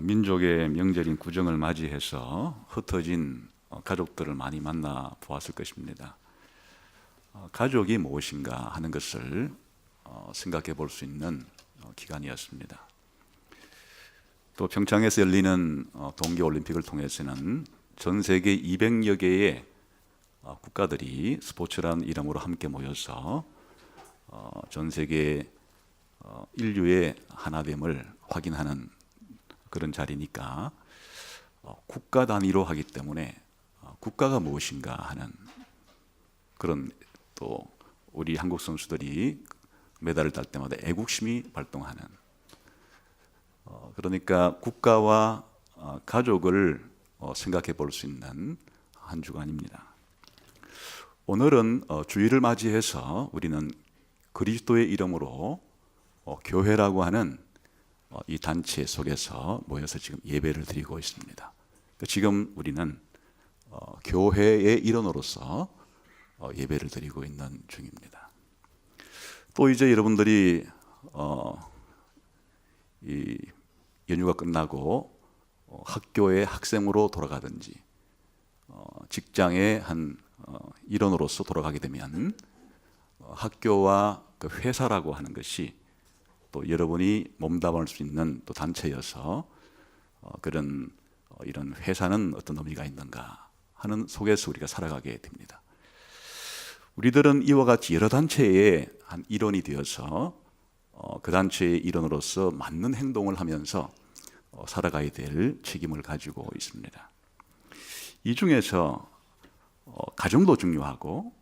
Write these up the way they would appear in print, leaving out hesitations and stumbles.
민족의 명절인 구정을 맞이해서 흩어진 가족들을 많이 만나 보았을 것입니다. 가족이 무엇인가 하는 것을 생각해 볼 수 있는 기간이었습니다. 또 평창에서 열리는 동계올림픽을 통해서는 전 세계 200여 개의 국가들이 스포츠라는 이름으로 함께 모여서 전 세계 인류의 하나됨을 확인하는 그런 자리니까 국가 단위로 하기 때문에 국가가 무엇인가 하는 그런, 또 우리 한국 선수들이 메달을 딸 때마다 애국심이 발동하는, 그러니까 국가와 가족을 생각해 볼 수 있는 한 주간입니다. 오늘은 주일을 맞이해서 우리는 그리스도의 이름으로 교회라고 하는 이 단체 속에서 모여서 지금 예배를 드리고 있습니다. 지금 우리는 교회의 일원으로서 예배를 드리고 있는 중입니다. 또 이제 여러분들이 이 연휴가 끝나고 학교의 학생으로 돌아가든지 직장의 한 일원으로서 돌아가게 되면 학교와 그 회사라고 하는 것이 또 여러분이 몸담을 수 있는 또 단체여서 그런 이런 회사는 어떤 의미가 있는가 하는 속에서 우리가 살아가게 됩니다. 우리들은 이와 같이 여러 단체의 한 일원이 되어서 그 단체의 일원으로서 맞는 행동을 하면서 살아가야 될 책임을 가지고 있습니다. 이 중에서 가정도 중요하고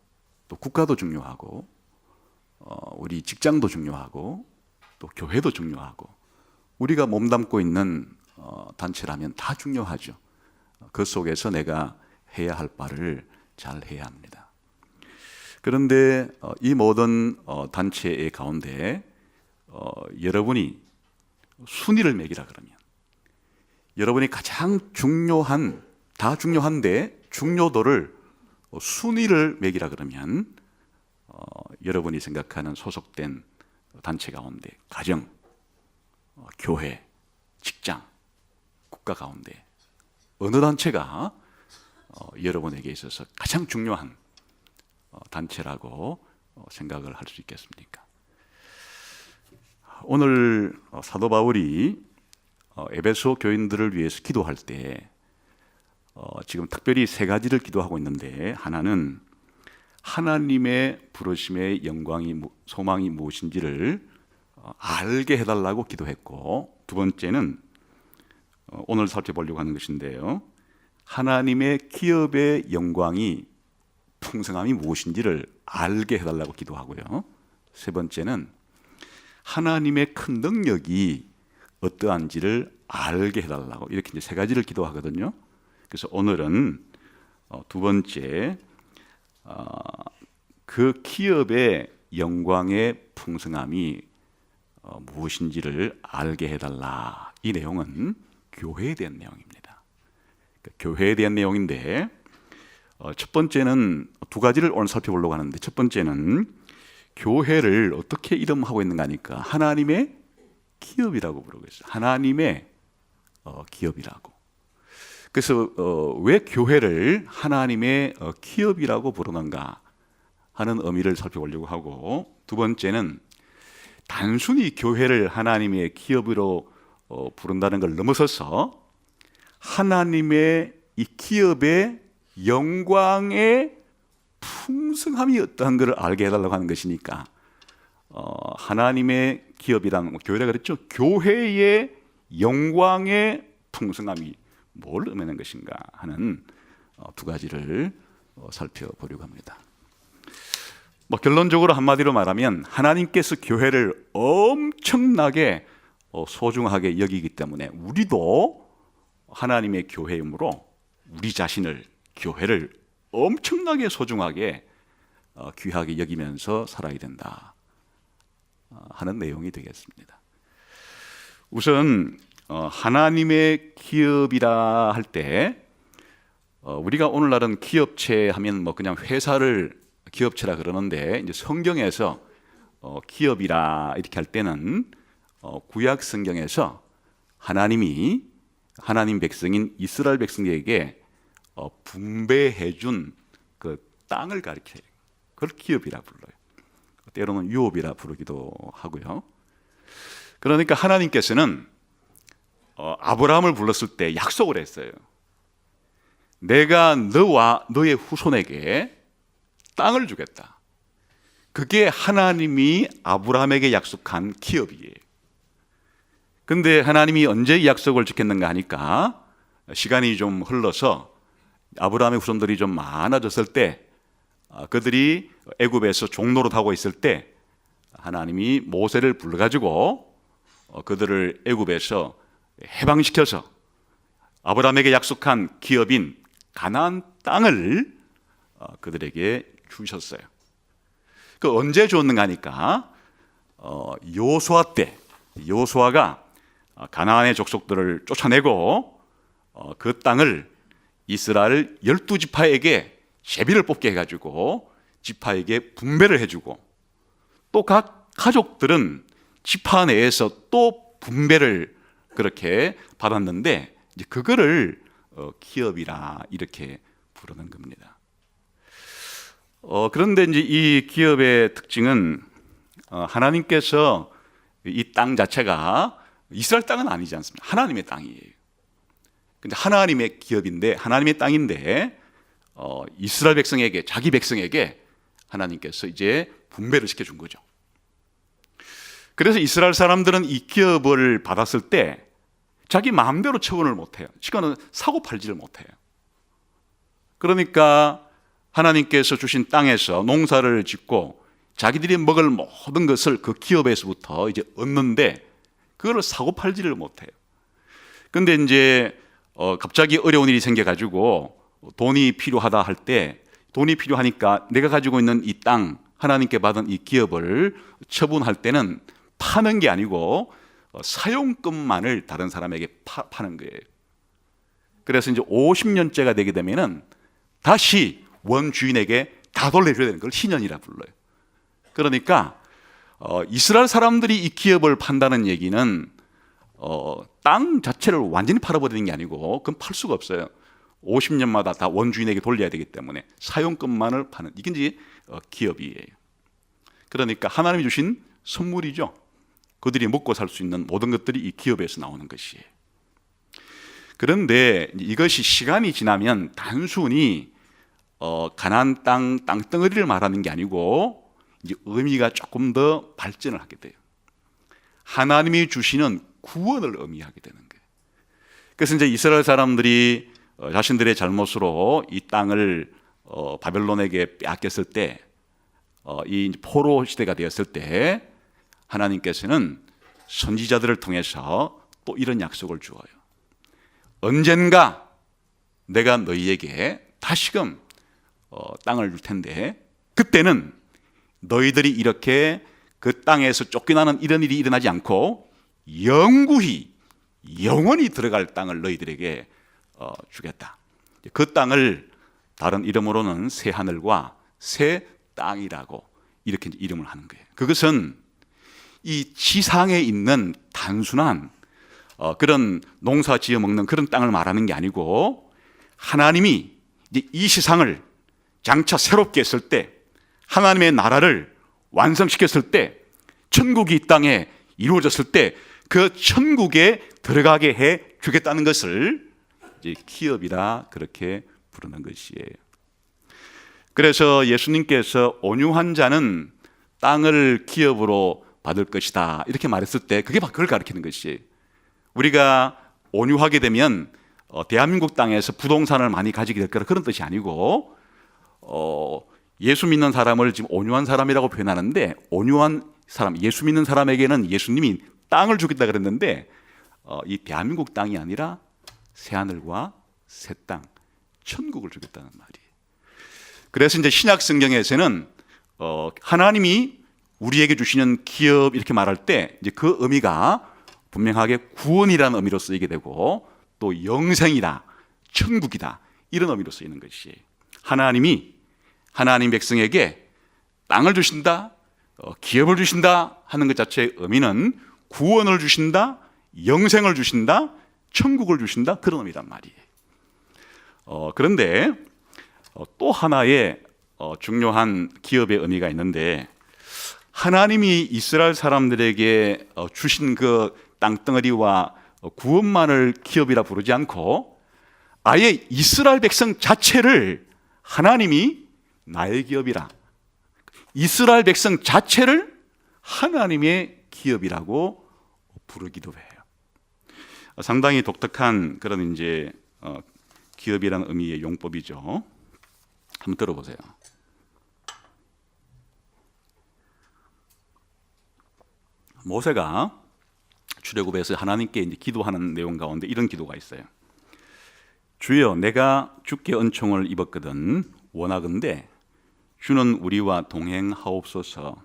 또 국가도 중요하고 우리 직장도 중요하고 또 교회도 중요하고 우리가 몸담고 있는 단체라면 다 중요하죠. 그 속에서 내가 해야 할 바를 잘 해야 합니다. 그런데 이 모든 단체의 가운데 여러분이 순위를 매기라 그러면, 여러분이 가장 중요한, 다 중요한데 중요도를 순위를 매기라 그러면 여러분이 생각하는 소속된 단체 가운데 가정, 교회, 직장, 국가 가운데 어느 단체가 여러분에게 있어서 가장 중요한 단체라고 생각을 할 수 있겠습니까? 오늘 사도 바울이 에베소 교인들을 위해서 기도할 때 지금 특별히 세 가지를 기도하고 있는데, 하나는 하나님의 부르심의 영광이, 소망이 무엇인지를 알게 해달라고 기도했고, 두 번째는 오늘 살펴보려고 하는 것인데요, 하나님의 기업의 영광이, 풍성함이 무엇인지를 알게 해달라고 기도하고요, 세 번째는 하나님의 큰 능력이 어떠한지를 알게 해달라고, 이렇게 이제 세 가지를 기도하거든요. 그래서 오늘은 두 번째, 그 기업의 영광의 풍성함이 무엇인지를 알게 해달라. 이 내용은 교회에 대한 내용입니다. 교회에 대한 내용인데, 첫 번째는 두 가지를 오늘 살펴보려고 하는데, 첫 번째는 교회를 어떻게 이름하고 있는가 하니까 하나님의 기업이라고 부르고 있어요. 하나님의 기업이라고. 그래서 왜 교회를 하나님의 기업이라고 부르는가 하는 의미를 살펴보려고 하고, 두 번째는 단순히 교회를 하나님의 기업으로 부른다는 걸 넘어서서 하나님의 이 기업의 영광의 풍성함이 어떠한 것을 알게 해달라고 하는 것이니까, 하나님의 기업이란 교회라 그랬죠. 교회의 영광의 풍성함이 뭘 의미하는 것인가 하는 두 가지를 살펴보려고 합니다. 결론적으로 한마디로 말하면 하나님께서 교회를 엄청나게 소중하게 여기기 때문에 우리도 하나님의 교회이므로 우리 자신을, 교회를 엄청나게 소중하게 귀하게 여기면서 살아야 된다 하는 내용이 되겠습니다. 우선 하나님의 기업이라 할 때 우리가 오늘날은 기업체 하면 그냥 회사를 기업체라 그러는데, 이제 성경에서 기업이라 이렇게 할 때는 구약 성경에서 하나님이 하나님 백성인 이스라엘 백성에게 분배해 준 그 땅을 가리켜요. 그걸 기업이라 불러요. 때로는 유업이라 부르기도 하고요. 그러니까 하나님께서는 아브라함을 불렀을 때 약속을 했어요. 내가 너와 너의 후손에게 땅을 주겠다. 그게 하나님이 아브라함에게 약속한 기업이에요. 근데 하나님이 언제 이 약속을 지켰는가 하니까 시간이 좀 흘러서 아브라함의 후손들이 좀 많아졌을 때, 그들이 애굽에서 종노릇하고 있을 때 하나님이 모세를 불러가지고 그들을 애굽에서 해방시켜서 아브라함에게 약속한 기업인 가나안 땅을 그들에게 주셨어요. 그 언제 주었는가 하니까 여호수아 때, 여호수아가 가나안의 족속들을 쫓아내고 그 땅을 이스라엘 12지파에게 제비를 뽑게 해가지고 지파에게 분배를 해주고, 또 각 가족들은 지파 내에서 또 분배를 그렇게 받았는데, 이제 그거를 기업이라 이렇게 부르는 겁니다. 그런데 이제 이 기업의 특징은 하나님께서 이 땅 자체가 이스라엘 땅은 아니지 않습니까? 하나님의 땅이에요. 근데 하나님의 기업인데, 하나님의 땅인데 이스라엘 백성에게, 자기 백성에게 하나님께서 이제 분배를 시켜준 거죠. 그래서 이스라엘 사람들은 이 기업을 받았을 때 자기 마음대로 처분을 못해요. 시간은 사고 팔지를 못해요. 그러니까 하나님께서 주신 땅에서 농사를 짓고 자기들이 먹을 모든 것을 그 기업에서부터 이제 얻는데, 그걸 사고 팔지를 못해요. 근데 이제 갑자기 어려운 일이 생겨가지고 돈이 필요하다 할 때, 돈이 필요하니까 내가 가지고 있는 이 땅, 하나님께 받은 이 기업을 처분할 때는 파는 게 아니고 사용권만을 다른 사람에게 파는 거예요. 그래서 이제 50년째가 되게 되면은 다시 원주인에게 다 돌려줘야 되는 걸 신연이라 불러요. 그러니까 이스라엘 사람들이 이 기업을 판다는 얘기는 땅 자체를 완전히 팔아버리는 게 아니고, 그건 팔 수가 없어요. 50년마다 다 원주인에게 돌려야 되기 때문에 사용권만을 파는, 이게 이제 기업이에요. 그러니까 하나님이 주신 선물이죠. 그들이 먹고 살 수 있는 모든 것들이 이 기업에서 나오는 것이에요. 그런데 이것이 시간이 지나면 단순히 가나안 땅덩어리를 말하는 게 아니고 이제 의미가 조금 더 발전을 하게 돼요. 하나님이 주시는 구원을 의미하게 되는 거예요. 그래서 이제 이스라엘 사람들이 자신들의 잘못으로 이 땅을 바벨론에게 빼앗겼을 때, 이 포로 시대가 되었을 때 하나님께서는 선지자들을 통해서 또 이런 약속을 주어요. 언젠가 내가 너희에게 다시금 땅을 줄 텐데, 그때는 너희들이 이렇게 그 땅에서 쫓겨나는 이런 일이 일어나지 않고 영구히 영원히 들어갈 땅을 너희들에게 주겠다. 그 땅을 다른 이름으로는 새 하늘과 새 땅이라고 이렇게 이름을 하는 거예요. 그것은 이 지상에 있는 단순한 그런 농사 지어 먹는 그런 땅을 말하는 게 아니고, 하나님이 이제 이 세상을 장차 새롭게 했을 때, 하나님의 나라를 완성시켰을 때, 천국이 이 땅에 이루어졌을 때 그 천국에 들어가게 해 주겠다는 것을 이제 기업이라 그렇게 부르는 것이에요. 그래서 예수님께서 온유한 자는 땅을 기업으로 받을 것이다 이렇게 말했을 때, 그게 바로 그걸 가리키는 것이에요. 우리가 온유하게 되면 대한민국 땅에서 부동산을 많이 가지게 될 거라 그런 뜻이 아니고, 예수 믿는 사람을 지금 온유한 사람이라고 표현하는데, 온유한 사람, 예수 믿는 사람에게는 예수님이 땅을 주겠다 그랬는데, 이 대한민국 땅이 아니라 새하늘과 새 땅, 천국을 주겠다는 말이에요. 그래서 이제 신약 성경에서는 하나님이 우리에게 주시는 기업 이렇게 말할 때 이제 그 의미가 분명하게 구원이라는 의미로 쓰이게 되고, 또 영생이다, 천국이다 이런 의미로 쓰이는 것이에요. 하나님이 하나님 백성에게 땅을 주신다, 기업을 주신다 하는 것 자체의 의미는 구원을 주신다, 영생을 주신다, 천국을 주신다, 그런 의미란 말이에요. 그런데 또 하나의 중요한 기업의 의미가 있는데, 하나님이 이스라엘 사람들에게 주신 그 땅덩어리와 구원만을 기업이라 부르지 않고 아예 이스라엘 백성 자체를 하나님이 나의 기업이라, 이스라엘 백성 자체를 하나님의 기업이라고 부르기도 해요. 상당히 독특한 그런 이제 기업이라는 의미의 용법이죠. 한번 들어보세요. 모세가 출애굽에서 하나님께 이제 기도하는 내용 가운데 이런 기도가 있어요. 주여, 내가 주께 은총을 입었거든 원하건대 주는 우리와 동행하옵소서.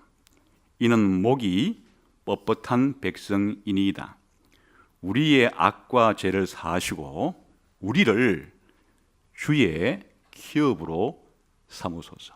이는 목이 뻣뻣한 백성이니이다. 우리의 악과 죄를 사하시고 우리를 주의 기업으로 삼으소서.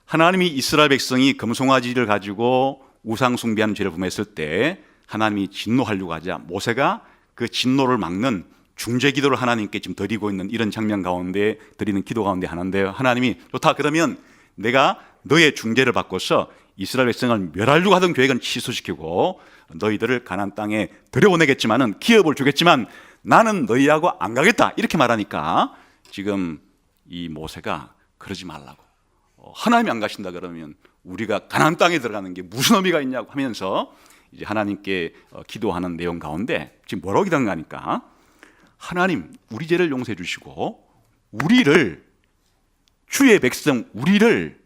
하나님이 이스라엘 백성이 금송아지를 가지고 우상 숭배하는 죄를 범했을 때 하나님이 진노하려고 하자 모세가 그 진노를 막는 중재 기도를 하나님께 지금 드리고 있는 이런 장면 가운데 드리는 기도 가운데 하나인데요. 하나님이 좋다, 그러면 내가 너의 중재를 바꿔서 이스라엘 백성을 멸하려고 하던 계획은 취소시키고 너희들을 가나안 땅에 들여보내겠지만은 기업을 주겠지만 나는 너희하고 안 가겠다, 이렇게 말하니까 지금 이 모세가 그러지 말라고, 하나님이 안 가신다 그러면 우리가 가나안 땅에 들어가는 게 무슨 의미가 있냐고 하면서 이제 하나님께 기도하는 내용 가운데 지금 뭐라고 기도하니까, 하나님 우리 죄를 용서해 주시고 우리를, 주의 백성 우리를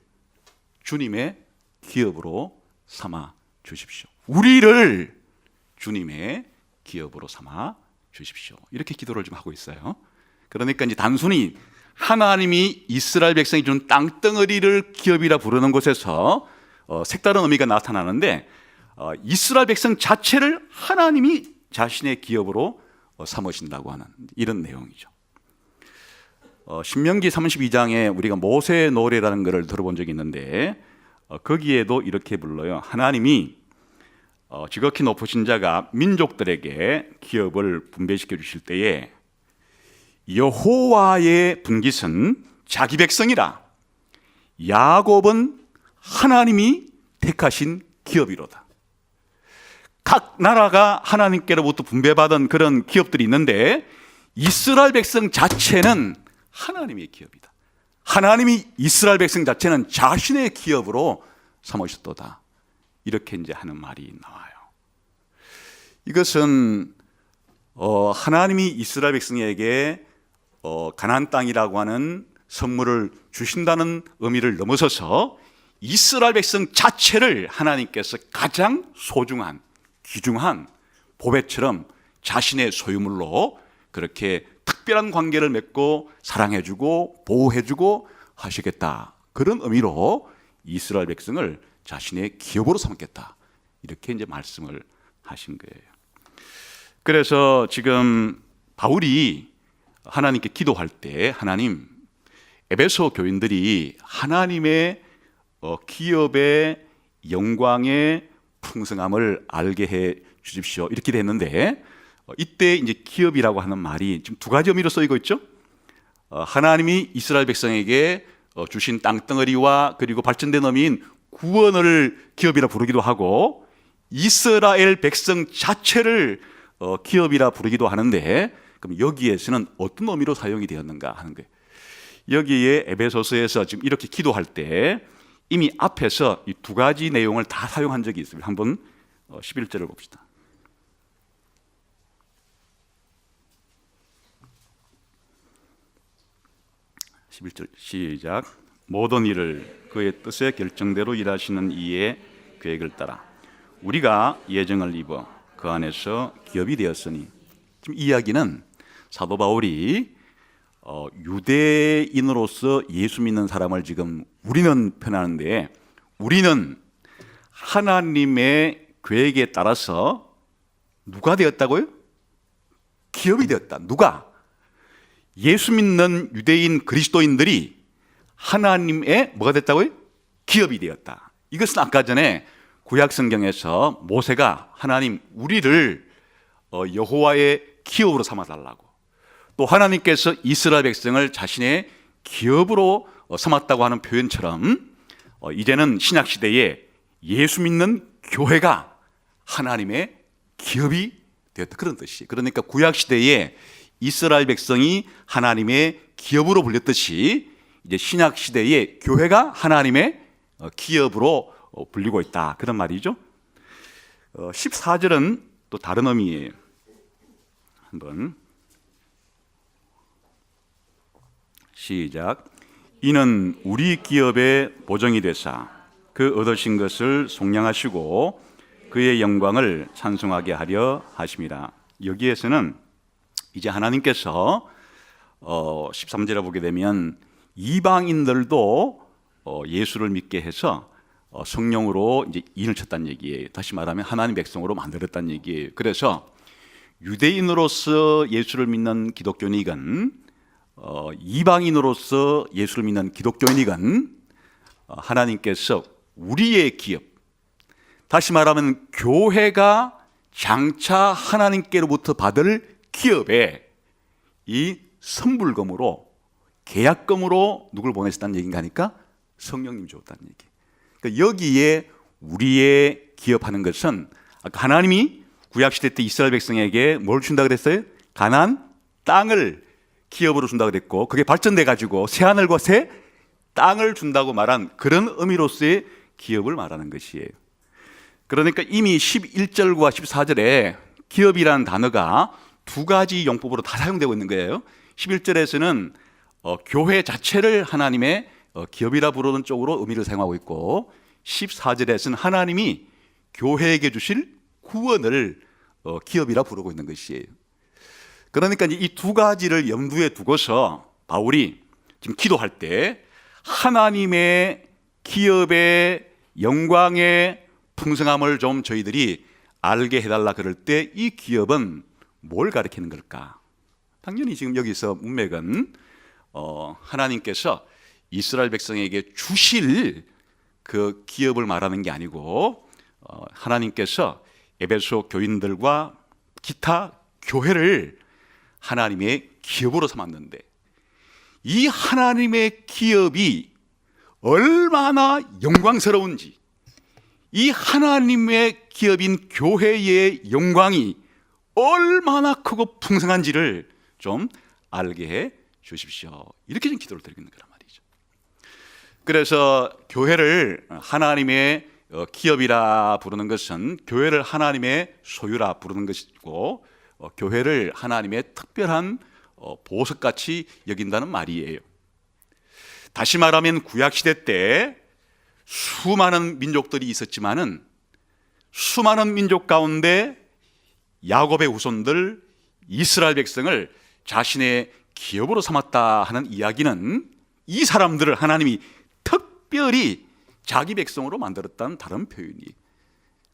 주님의 기업으로 삼아 주십시오. 우리를 주님의 기업으로 삼아 주십시오. 이렇게 기도를 좀 하고 있어요. 그러니까 이제 단순히 하나님이 이스라엘 백성이 준 땅덩어리를 기업이라 부르는 곳에서 색다른 의미가 나타나는데, 이스라엘 백성 자체를 하나님이 자신의 기업으로 삼으신다고 하는 이런 내용이죠. 신명기 32장에 우리가 모세의 노래라는 것을 들어본 적이 있는데 거기에도 이렇게 불러요. 하나님이 지극히 높으신 자가 민족들에게 기업을 분배시켜 주실 때에 여호와의 분깃은 자기 백성이라, 야곱은 하나님이 택하신 기업이로다. 각 나라가 하나님께로부터 분배받은 그런 기업들이 있는데 이스라엘 백성 자체는 하나님의 기업이다. 하나님이 이스라엘 백성 자체는 자신의 기업으로 삼으셨도다. 이렇게 이제 하는 말이 나와요. 이것은 하나님이 이스라엘 백성에게 가나안 땅이라고 하는 선물을 주신다는 의미를 넘어서서 이스라엘 백성 자체를 하나님께서 가장 소중한, 귀중한 보배처럼 자신의 소유물로 그렇게 특별한 관계를 맺고 사랑해주고 보호해주고 하시겠다, 그런 의미로 이스라엘 백성을 자신의 기업으로 삼겠다, 이렇게 이제 말씀을 하신 거예요. 그래서 지금 바울이 하나님께 기도할 때, 하나님, 에베소 교인들이 하나님의 기업의 영광의 풍성함을 알게 해 주십시오, 이렇게 됐는데, 이때 이제 기업이라고 하는 말이 지금 두 가지 의미로 쓰이고 있죠. 하나님이 이스라엘 백성에게 주신 땅덩어리와 그리고 발전된 의미인 구원을 기업이라 부르기도 하고, 이스라엘 백성 자체를 기업이라 부르기도 하는데, 그럼 여기에서는 어떤 의미로 사용이 되었는가 하는 거예요. 여기에 에베소서에서 지금 이렇게 기도할 때 이미 앞에서 이 두 가지 내용을 다 사용한 적이 있습니다. 한번 11절을 봅시다. 11절 시작. 모든 일을 그의 뜻의 결정대로 일하시는 이의 계획을 따라 우리가 예정을 입어 그 안에서 기업이 되었으니, 지금 이야기는 사도 바울이 유대인으로서 예수 믿는 사람을 지금 우리는 표현하는데, 우리는 하나님의 계획에 따라서 누가 되었다고요? 기업이 되었다. 누가? 예수 믿는 유대인 그리스도인들이 하나님의 뭐가 됐다고요? 기업이 되었다. 이것은 아까 전에 구약 성경에서 모세가 하나님 우리를 여호와의 기업으로 삼아달라고, 또 하나님께서 이스라엘 백성을 자신의 기업으로 삼았다고 하는 표현처럼 이제는 신약 시대에 예수 믿는 교회가 하나님의 기업이 되었다, 그런 뜻이에요. 그러니까 구약 시대에 이스라엘 백성이 하나님의 기업으로 불렸듯이 이제 신약 시대에 교회가 하나님의 기업으로 불리고 있다, 그런 말이죠. 14절은 또 다른 의미예요. 한번 시작. 이는 우리 기업의 보정이 되사 그 얻으신 것을 속량하시고 그의 영광을 찬송하게 하려 하심이라. 여기에서는 이제 하나님께서 13절에 보게 되면 이방인들도 예수를 믿게 해서 성령으로 이제 인을 쳤다는 얘기예요. 다시 말하면 하나님 백성으로 만들었다는 얘기예요. 그래서 유대인으로서 예수를 믿는 기독교인이건 이방인으로서 예수를 믿는 기독교인이건 하나님께서 우리의 기업, 다시 말하면 교회가 장차 하나님께로부터 받을 기업에 이 선불금으로, 계약금으로 누굴 보내셨다는 얘기인가 하니까 성령님 줬다는 얘기. 그러니까 여기에 우리의 기업하는 것은 아까 하나님이 구약시대 때 이스라엘 백성에게 뭘 준다 그랬어요? 가나안 땅을 기업으로 준다고 그랬고, 그게 발전돼 가지고 새 하늘과 새 땅을 준다고 말한 그런 의미로서의 기업을 말하는 것이에요. 그러니까 이미 11절과 14절에 기업이라는 단어가 두 가지 용법으로 다 사용되고 있는 거예요. 11절에서는 교회 자체를 하나님의 기업이라 부르는 쪽으로 의미를 사용하고 있고, 14절에서는 하나님이 교회에게 주실 구원을 기업이라 부르고 있는 것이에요. 그러니까 이 두 가지를 염두에 두고서 바울이 지금 기도할 때 하나님의 기업의 영광의 풍성함을 좀 저희들이 알게 해달라 그럴 때 이 기업은 뭘 가리키는 걸까? 당연히 지금 여기서 문맥은 하나님께서 이스라엘 백성에게 주실 그 기업을 말하는 게 아니고 하나님께서 에베소 교인들과 기타 교회를 하나님의 기업으로 삼았는데, 이 하나님의 기업이 얼마나 영광스러운지, 이 하나님의 기업인 교회의 영광이 얼마나 크고 풍성한지를 좀 알게 해 주십시오. 이렇게 좀 기도를 드리고 있는 거란 말이죠. 그래서 교회를 하나님의 기업이라 부르는 것은 교회를 하나님의 소유라 부르는 것이고, 교회를 하나님의 특별한 보석같이 여긴다는 말이에요. 다시 말하면 구약시대 때 수많은 민족들이 있었지만은 수많은 민족 가운데 야곱의 후손들 이스라엘 백성을 자신의 기업으로 삼았다 하는 이야기는 이 사람들을 하나님이 특별히 자기 백성으로 만들었다는 다른 표현이.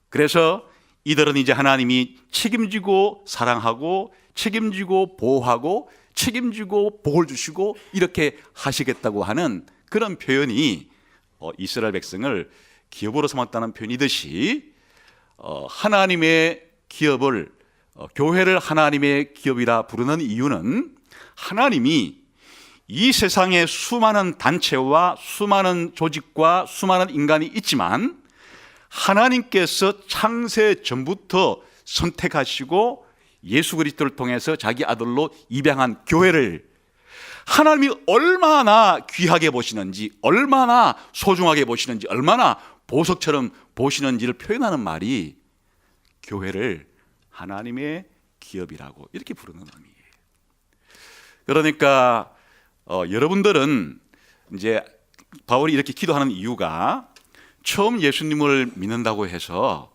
그래서 이들은 이제 하나님이 책임지고 사랑하고 책임지고 보호하고 책임지고 복을 주시고 이렇게 하시겠다고 하는 그런 표현이 이스라엘 백성을 기업으로 삼았다는 표현이듯이 하나님의 기업을, 교회를 하나님의 기업이라 부르는 이유는 하나님이 이 세상에 수많은 단체와 수많은 조직과 수많은 인간이 있지만 하나님께서 창세 전부터 선택하시고 예수 그리스도를 통해서 자기 아들로 입양한 교회를 하나님이 얼마나 귀하게 보시는지, 얼마나 소중하게 보시는지, 얼마나 보석처럼 보시는지를 표현하는 말이 교회를 하나님의 기업이라고 이렇게 부르는 의미예요. 그러니까 여러분들은 이제 바울이 이렇게 기도하는 이유가 처음 예수님을 믿는다고 해서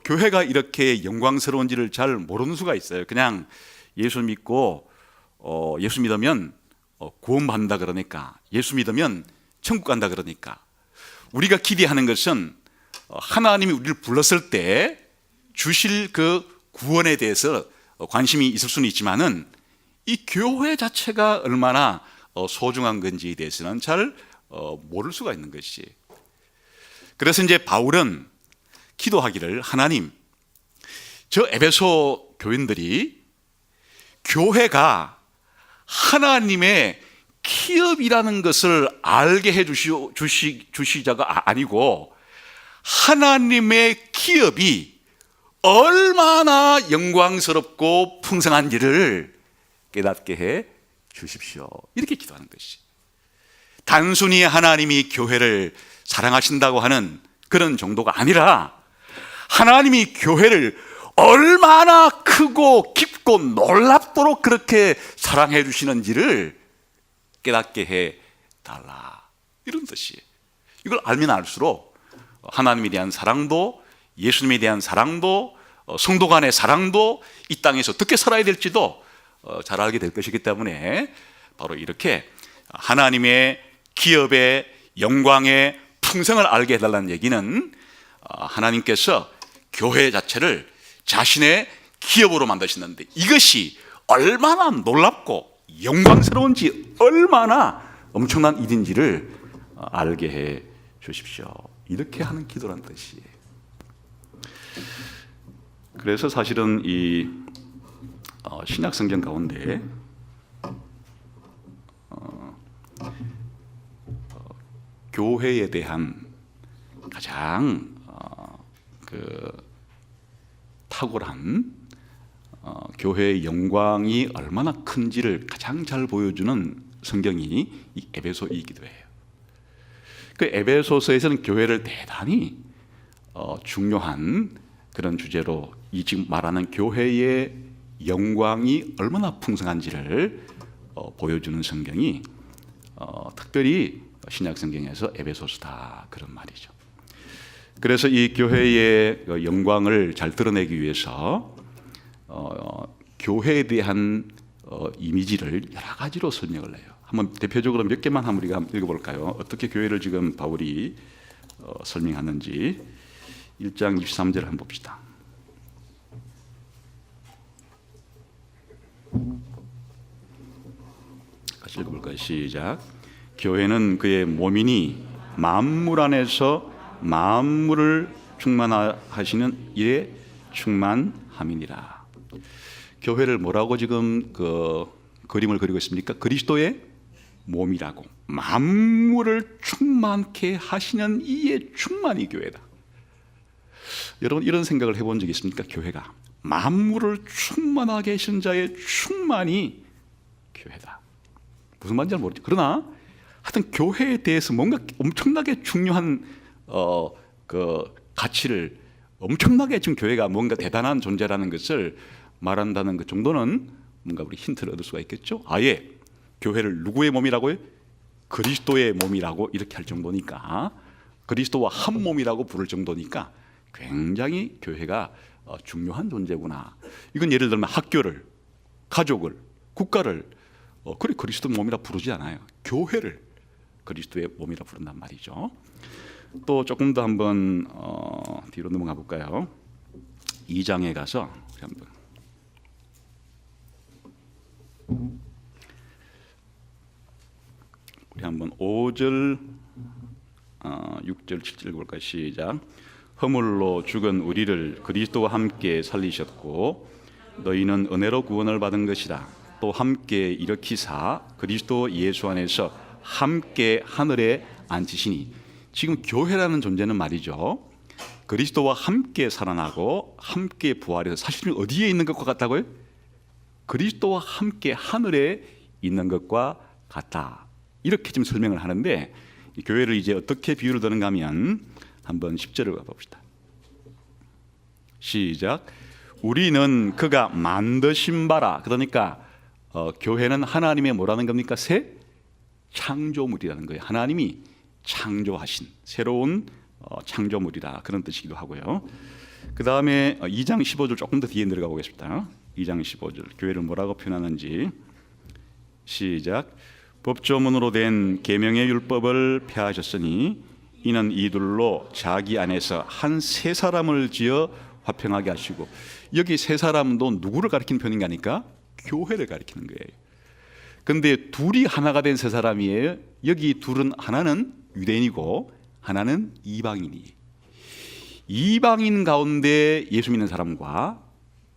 교회가 이렇게 영광스러운지를 잘 모르는 수가 있어요. 그냥 예수 믿고 예수 믿으면 구원받는다 그러니까, 예수 믿으면 천국 간다 그러니까. 우리가 기대하는 것은 하나님이 우리를 불렀을 때 주실 그 구원에 대해서 관심이 있을 수는 있지만은 이 교회 자체가 얼마나 소중한 건지에 대해서는 잘 모를 수가 있는 것이. 그래서 이제 바울은 기도하기를, 하나님, 저 에베소 교인들이 교회가 하나님의 기업이라는 것을 알게 해 주시자가 아니고 하나님의 기업이 얼마나 영광스럽고 풍성한지를 깨닫게 해 주십시오. 이렇게 기도하는 것이, 단순히 하나님이 교회를 사랑하신다고 하는 그런 정도가 아니라 하나님이 교회를 얼마나 크고 깊고 놀랍도록 그렇게 사랑해 주시는지를 깨닫게 해 달라, 이런 뜻이에요. 이걸 알면 알수록 하나님에 대한 사랑도, 예수님에 대한 사랑도, 성도 간의 사랑도 이 땅에서 어떻게 살아야 될지도 잘 알게 될 것이기 때문에 바로 이렇게 하나님의 기업의 영광의 풍성을 알게 해달라는 얘기는 하나님께서 교회 자체를 자신의 기업으로 만드셨는데 이것이 얼마나 놀랍고 영광스러운지, 얼마나 엄청난 일인지를 알게 해 주십시오. 이렇게 하는 기도란 뜻이에요. 그래서 사실은 이 신약 성경 가운데 교회에 대한 가장 탁월한 교회의 영광이 얼마나 큰지를 가장 잘 보여주는 성경이 이 에베소이기도 해요. 그 에베소서에서는 교회를 대단히 중요한 그런 주제로 이 지금 말하는 교회의 영광이 얼마나 풍성한지를 보여주는 성경이 특별히 신약 성경에서 에베소서다, 그런 말이죠. 그래서 이 교회의 영광을 잘 드러내기 위해서 교회에 대한 이미지를 여러 가지로 설명을 해요. 한번 대표적으로 몇 개만 한번 우리가 읽어볼까요? 어떻게 교회를 지금 바울이 설명하는지 1장 23절 한번 봅시다. 같이 읽어볼까요? 시작. 교회는 그의 몸이니 만물 안에서 만물을 충만하시는 이에 충만함이니라. 교회를 뭐라고 지금 그림을 그리고 있습니까? 그리스도의 몸이라고. 만물을 충만케 하시는 이에 충만이 교회다. 여러분 이런 생각을 해본 적 있습니까? 교회가 만물을 충만하게 하신 자의 충만이 교회다. 무슨 말인지 잘 모르죠. 그러나 하여튼 교회에 대해서 뭔가 엄청나게 중요한 가치를, 엄청나게 지금 교회가 뭔가 대단한 존재라는 것을 말한다는 그 정도는 뭔가 우리 힌트를 얻을 수가 있겠죠. 아예 교회를 누구의 몸이라고요? 그리스도의 몸이라고 이렇게 할 정도니까, 그리스도와 한 몸이라고 부를 정도니까 굉장히 교회가 중요한 존재구나. 이건 예를 들면 학교를, 가족을, 국가를 그래 그리스도 몸이라 부르지 않아요. 교회를 그리스도의 몸이라 부른단 말이죠. 또 조금 더 한번 뒤로 넘어가 볼까요? 2장에 가서 우리 한번 5절, 6절, 7절 볼까요? 시작. 허물로 죽은 우리를 그리스도와 함께 살리셨고 너희는 은혜로 구원을 받은 것이라. 또 함께 일으키사 그리스도 예수 안에서 함께 하늘에 앉히시니. 지금 교회라는 존재는 말이죠, 그리스도와 함께 살아나고 함께 부활해서 사실은 어디에 있는 것과 같다고요? 그리스도와 함께 하늘에 있는 것과 같다. 이렇게 지금 설명을 하는데, 이 교회를 이제 어떻게 비유를 드는가 하면 한번 10절을 봅시다. 시작. 우리는 그가 만드신 바라. 그러니까 교회는 하나님의 뭐라는 겁니까? 새 창조물이라는 거예요. 하나님이 창조하신 새로운 창조물이라, 그런 뜻이기도 하고요. 그 다음에 2장 15절 조금 더 뒤에 내려가 보겠습니다. 2장 15절 교회를 뭐라고 표현하는지. 시작. 법조문으로 된 계명의 율법을 폐하셨으니 이는 이둘로 자기 안에서 한 세 사람을 지어 화평하게 하시고. 여기 세 사람도 누구를 가리키는 표현인가 하니까 교회를 가리키는 거예요. 근데 둘이 하나가 된 세 사람이에요. 여기 둘은, 하나는 유대인이고 하나는 이방인이. 이방인 가운데 예수 믿는 사람과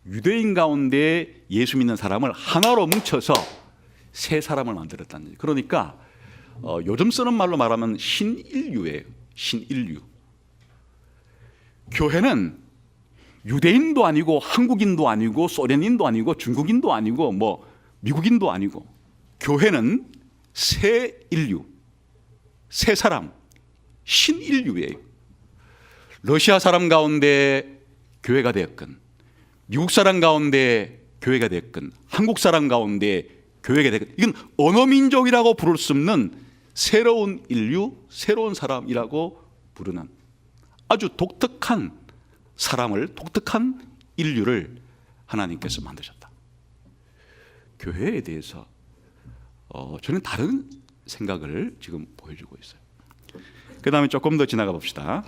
유대인 가운데 예수 믿는 사람을 하나로 뭉쳐서 새 사람을 만들었다는 거예요. 그러니까 요즘 쓰는 말로 말하면 신인류예요. 신인류. 교회는 유대인도 아니고 한국인도 아니고 소련인도 아니고 중국인도 아니고 뭐 미국인도 아니고, 교회는 새 인류, 새 사람, 신인류예요. 러시아 사람 가운데 교회가 되었건, 미국 사람 가운데 교회가 되었건, 한국 사람 가운데 교회가 되었건, 이건 어느 민족이라고 부를 수 없는 새로운 인류, 새로운 사람이라고 부르는 아주 독특한 사람을, 독특한 인류를 하나님께서 만드셨다. 교회에 대해서 저는 다른 생각을 지금 보여주고 있어요. 그 다음에 조금 더 지나가 봅시다.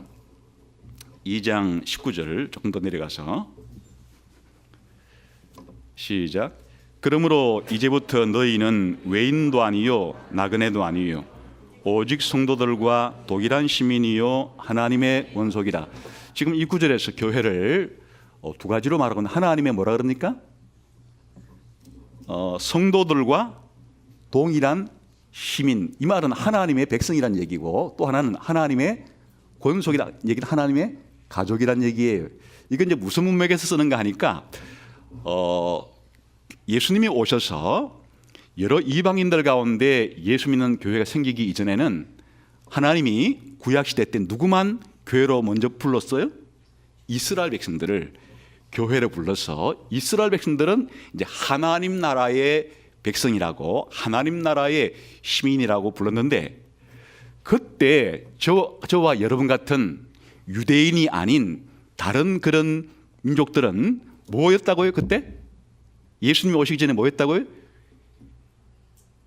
2장 19절 조금 더 내려가서 시작. 그러므로 이제부터 너희는 외인도 아니요 나그네도 아니요 오직 성도들과 동일한 시민이요 하나님의 원속이라. 지금 이 구절에서 교회를 두 가지로 말하거든요. 하나님의 뭐라 그럽니까? 성도들과 동일한 시민. 이 말은 하나님의 백성이란 얘기고, 또 하나는 하나님의 권속이란 얘기는 하나님의 가족이란 얘기예요. 이건 이제 무슨 문맥에서 쓰는가 하니까 예수님이 오셔서 여러 이방인들 가운데 예수 믿는 교회가 생기기 이전에는 하나님이 구약 시대 때 누구만 교회로 먼저 불렀어요? 이스라엘 백성들을 교회로 불러서, 이스라엘 백성들은 이제 하나님 나라의 백성이라고, 하나님 나라의 시민이라고 불렀는데, 그때 저와 여러분 같은 유대인이 아닌 다른 그런 민족들은 뭐였다고요? 그때 예수님이 오시기 전에 뭐였다고요?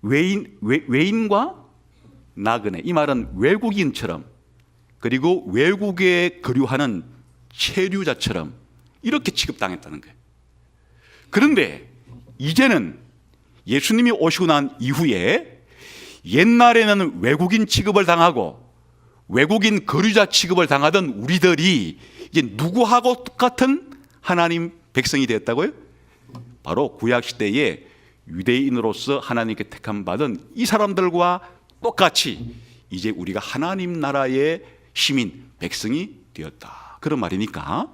외인과 나그네. 이 말은 외국인처럼, 그리고 외국에 거류하는 체류자처럼 이렇게 취급당했다는 거예요. 그런데 이제는 예수님이 오시고 난 이후에, 옛날에는 외국인 취급을 당하고 외국인 거류자 취급을 당하던 우리들이 이제 누구하고 똑같은 하나님 백성이 되었다고요? 바로 구약 시대에 유대인으로서 하나님께 택함 받은 이 사람들과 똑같이 이제 우리가 하나님 나라의 시민, 백성이 되었다. 그런 말이니까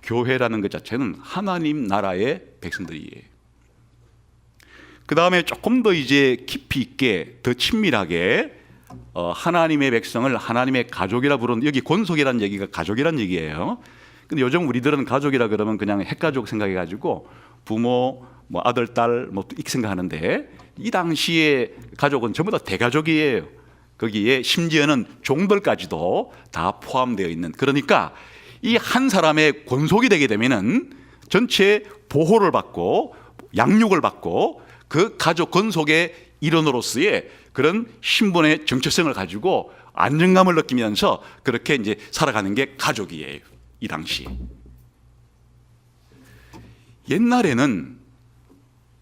교회라는 것 자체는 하나님 나라의 백성들이에요. 그 다음에 조금 더 이제 깊이 있게, 더 친밀하게 하나님의 백성을 하나님의 가족이라 부르는, 여기 권속이라는 얘기가 가족이라는 얘기예요. 근데 요즘 우리들은 가족이라 그러면 그냥 핵가족 생각해가지고 부모, 뭐 아들, 딸, 뭐 이렇게 생각하는데, 이 당시에 가족은 전부 다 대가족이에요. 거기에 심지어는 종들까지도 다 포함되어 있는. 그러니까 이 한 사람의 권속이 되게 되면은 전체 보호를 받고 양육을 받고 그 가족 권속의 일원으로서의 그런 신분의 정체성을 가지고 안정감을 느끼면서 그렇게 이제 살아가는 게 가족이에요. 이 당시. 옛날에는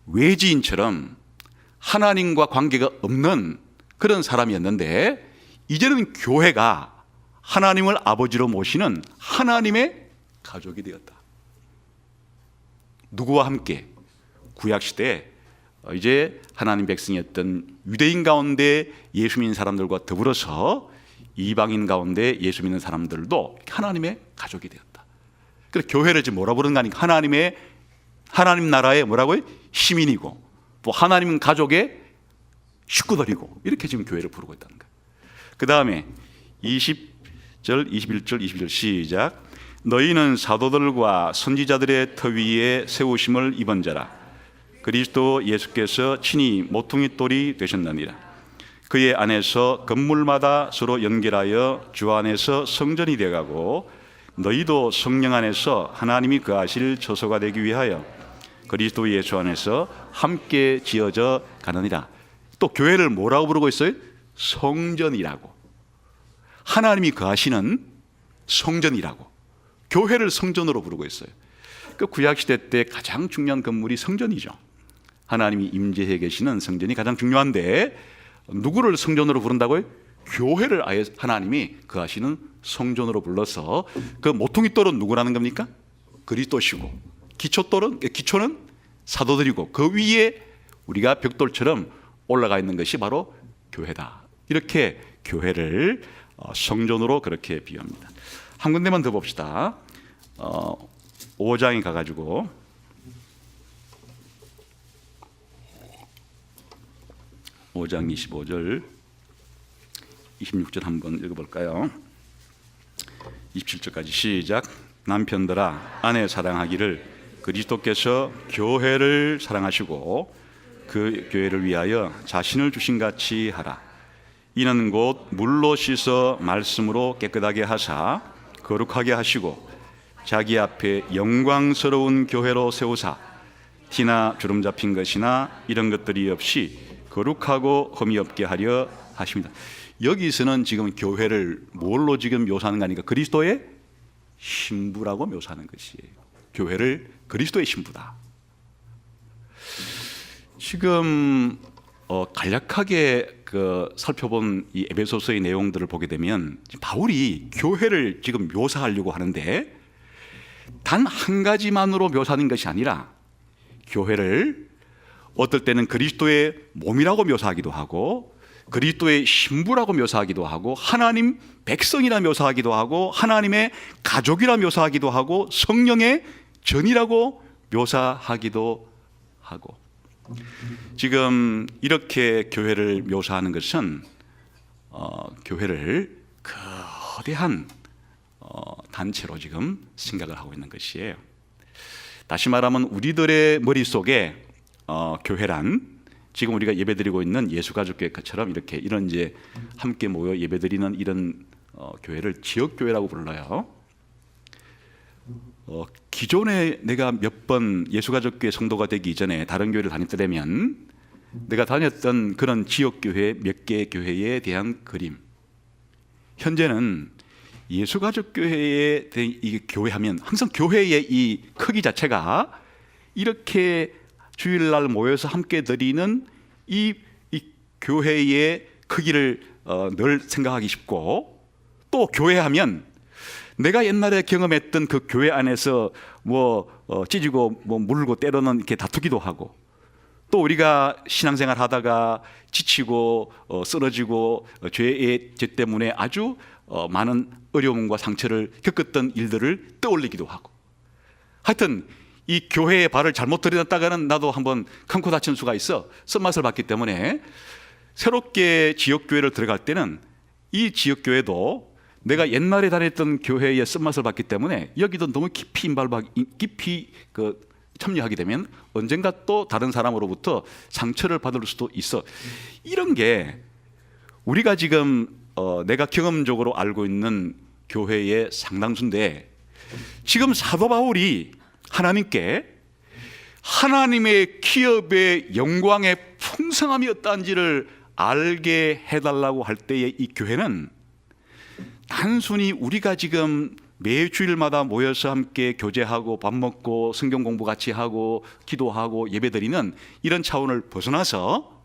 외지인처럼 하나님과 관계가 없는 그런 사람이었는데, 이제는 교회가 하나님을 아버지로 모시는 하나님의 가족이 되었다. 누구와 함께? 구약시대에 이제 하나님 백성이었던 유대인 가운데 예수 믿는 사람들과 더불어서 이방인 가운데 예수 믿는 사람들도 하나님의 가족이 되었다. 그래서 교회를 지금 뭐라 부르는가 하니까 하나님 나라의 뭐라고요? 시민이고, 또 하나님 가족의 식구들이고, 이렇게 지금 교회를 부르고 있다는 거예요. 그 다음에 20절, 21절, 22절 시작. 너희는 사도들과 선지자들의 터 위에 세우심을 입은 자라. 그리스도 예수께서 친히 모퉁이 돌이 되셨느니라. 그의 안에서 건물마다 서로 연결하여 주 안에서 성전이 되어가고, 너희도 성령 안에서 하나님이 거하실 처소가 되기 위하여 그리스도 예수 안에서 함께 지어져 가느니라. 또 교회를 뭐라고 부르고 있어요? 성전이라고. 하나님이 거하시는 성전이라고. 교회를 성전으로 부르고 있어요. 그 구약시대 때 가장 중요한 건물이 성전이죠. 하나님이 임재해 계시는 성전이 가장 중요한데, 누구를 성전으로 부른다고요? 교회를 아예 하나님이 거하시는 성전으로 불러서, 그 모퉁이 돌은 누구라는 겁니까? 그리스도시고, 기초는 사도들이고 그 위에 우리가 벽돌처럼 올라가 있는 것이 바로 교회다. 이렇게 교회를 성전으로 그렇게 비유합니다. 한 군데만 더 봅시다. 5장에 가가지고 5장 25절 26절 한번 읽어볼까요? 27절까지 시작. 남편들아 아내 사랑하기를 그리스도께서 교회를 사랑하시고 그 교회를 위하여 자신을 주신 같이 하라. 이는 곧 물로 씻어 말씀으로 깨끗하게 하사 거룩하게 하시고 자기 앞에 영광스러운 교회로 세우사 티나 주름 잡힌 것이나 이런 것들이 없이 거룩하고 흠이 없게 하려 하십니다. 여기서는 지금 교회를 뭘로 지금 묘사하는 거 아니까 그리스도의 신부라고 묘사하는 것이에요. 교회를 그리스도의 신부다. 지금 간략하게 살펴본 이 에베소서의 내용들을 보게 되면 바울이 교회를 지금 묘사하려고 하는데 단 한 가지만으로 묘사하는 것이 아니라 교회를 어떨 때는 그리스도의 몸이라고 묘사하기도 하고 그리스도의 신부라고 묘사하기도 하고 하나님 백성이라 묘사하기도 하고 하나님의 가족이라 묘사하기도 하고 성령의 전이라고 묘사하기도 하고 지금 이렇게 교회를 묘사하는 것은 교회를 거대한 단체로 지금 생각을 하고 있는 것이에요. 다시 말하면 우리들의 머릿속에 교회란 지금 우리가 예배드리고 있는 예수가족교회처럼 이렇게 이런 이제 함께 모여 예배드리는 이런 교회를 지역교회라고 불러요. 기존에 내가 몇 번 예수가족교회 성도가 되기 이전에 다른 교회를 다녔더라면 내가 다녔던 그런 지역교회 몇 개의 교회에 대한 그림, 현재는 예수가족교회에 대한 이 교회하면 항상 교회의 이 크기 자체가 이렇게 주일날 모여서 함께 드리는 이 교회의 크기를 늘 생각하기 쉽고 또 교회하면 내가 옛날에 경험했던 그 교회 안에서 찢고 물고 때로는 이렇게 다투기도 하고 또 우리가 신앙생활 하다가 지치고 쓰러지고 죄 때문에 아주 많은 어려움과 상처를 겪었던 일들을 떠올리기도 하고 하여튼 이 교회에 발을 잘못 들여놨다가는 나도 한번 큰코 다친 수가 있어 쓴맛을 봤기 때문에 새롭게 지역교회를 들어갈 때는 이 지역교회도 내가 옛날에 다녔던 교회의 쓴맛을 봤기 때문에 여기도 너무 깊이 참여하게 되면 언젠가 또 다른 사람으로부터 상처를 받을 수도 있어. 이런 게 우리가 지금 내가 경험적으로 알고 있는 교회의 상당수인데 지금 사도 바울이 하나님께 하나님의 기업의 영광의 풍성함이 어떠한지를 알게 해달라고 할 때의 이 교회는 단순히 우리가 지금 매 주일마다 모여서 함께 교제하고 밥 먹고 성경 공부 같이 하고 기도하고 예배드리는 이런 차원을 벗어나서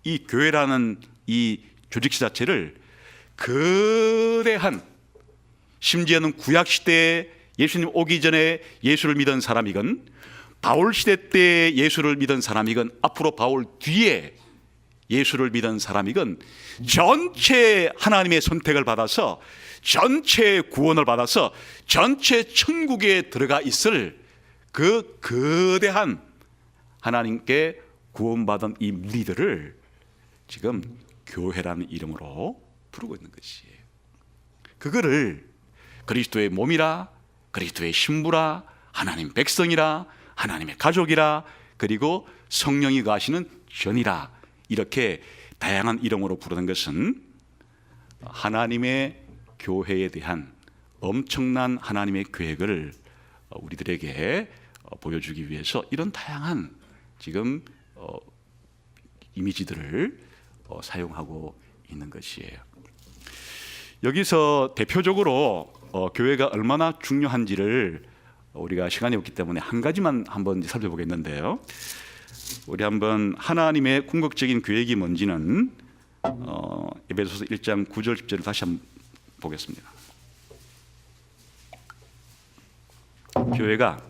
이 교회라는 이 조직시 자체를 거대한 심지어는 구약시대에 예수님 오기 전에 예수를 믿은 사람이건 바울 시대 때 예수를 믿은 사람이건 앞으로 바울 뒤에 예수를 믿은 사람이건 전체 하나님의 선택을 받아서 전체 구원을 받아서 전체 천국에 들어가 있을 그 거대한 하나님께 구원받은 이 무리들을 지금 교회라는 이름으로 부르고 있는 것이에요. 그거를 그리스도의 몸이라 그리스도의 신부라 하나님 백성이라 하나님의 가족이라 그리고 성령이 거하시는 전이라 이렇게 다양한 이름으로 부르는 것은 하나님의 교회에 대한 엄청난 하나님의 계획을 우리들에게 보여주기 위해서 이런 다양한 지금 이미지들을 사용하고 있는 것이에요. 여기서 대표적으로 교회가 얼마나 중요한지를 우리가 시간이 없기 때문에 한 가지만 한번 살펴보겠는데요. 우리 한번 하나님의 궁극적인 계획이 뭔지는 에베소서 1장 9절 10절을 다시 한번 보겠습니다. 교회가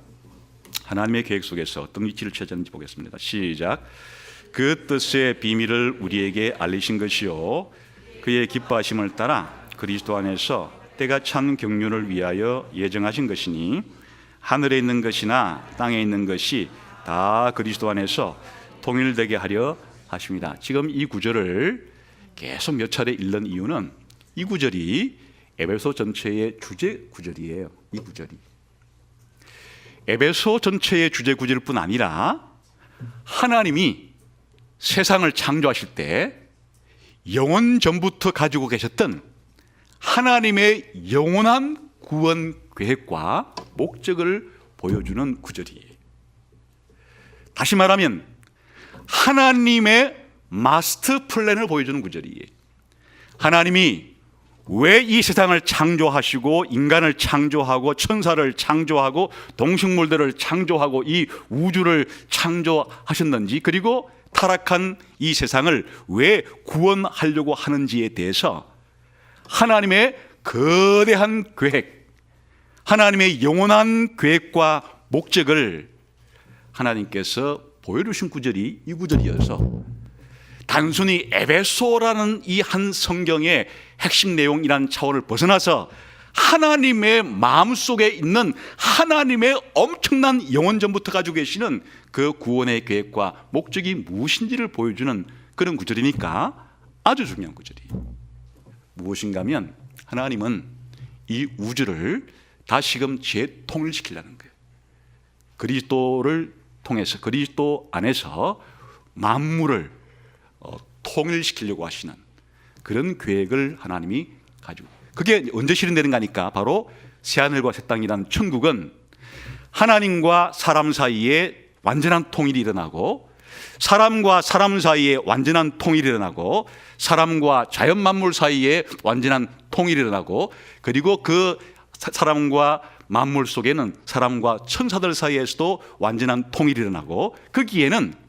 하나님의 계획 속에서 어떤 위치를 차지하는지 보겠습니다. 시작. 그 뜻의 비밀을 우리에게 알리신 것이요 그의 기뻐하심을 따라 그리스도 안에서 때가 찬 경륜을 위하여 예정하신 것이니 하늘에 있는 것이나 땅에 있는 것이 다 그리스도 안에서 통일되게 하려 하십니다. 지금 이 구절을 계속 몇 차례 읽는 이유는 이 구절이 에베소 전체의 주제 구절이에요. 이 구절이 에베소 전체의 주제 구절일 뿐 아니라 하나님이 세상을 창조하실 때 영원 전부터 가지고 계셨던 하나님의 영원한 구원 계획과 목적을 보여주는 구절이에요. 다시 말하면 하나님의 마스터 플랜을 보여주는 구절이에요. 하나님이 왜 이 세상을 창조하시고 인간을 창조하고 천사를 창조하고 동식물들을 창조하고 이 우주를 창조하셨는지, 그리고 타락한 이 세상을 왜 구원하려고 하는지에 대해서 하나님의 거대한 계획, 하나님의 영원한 계획과 목적을 하나님께서 보여주신 구절이 이 구절이어서 단순히 에베소라는 이 한 성경의 핵심 내용이란 차원을 벗어나서 하나님의 마음속에 있는 하나님의 엄청난 영원 전부터 가지고 계시는 그 구원의 계획과 목적이 무엇인지를 보여주는 그런 구절이니까 아주 중요한 구절이에요. 무엇인가 하면 하나님은 이 우주를 다시금 재통일시키려는 거예요. 그리스도를 통해서, 그리스도 안에서 만물을 통일시키려고 하시는 그런 계획을 하나님이 가지고, 그게 언제 실현되는 거니까 바로 새하늘과 새 땅이라는 천국은 하나님과 사람 사이에 완전한 통일이 일어나고, 사람과 사람 사이에 완전한 통일이 일어나고, 사람과 자연 만물 사이에 완전한 통일이 일어나고, 그리고 그 사람과 만물 속에는 사람과 천사들 사이에서도 완전한 통일이 일어나고, 거기에는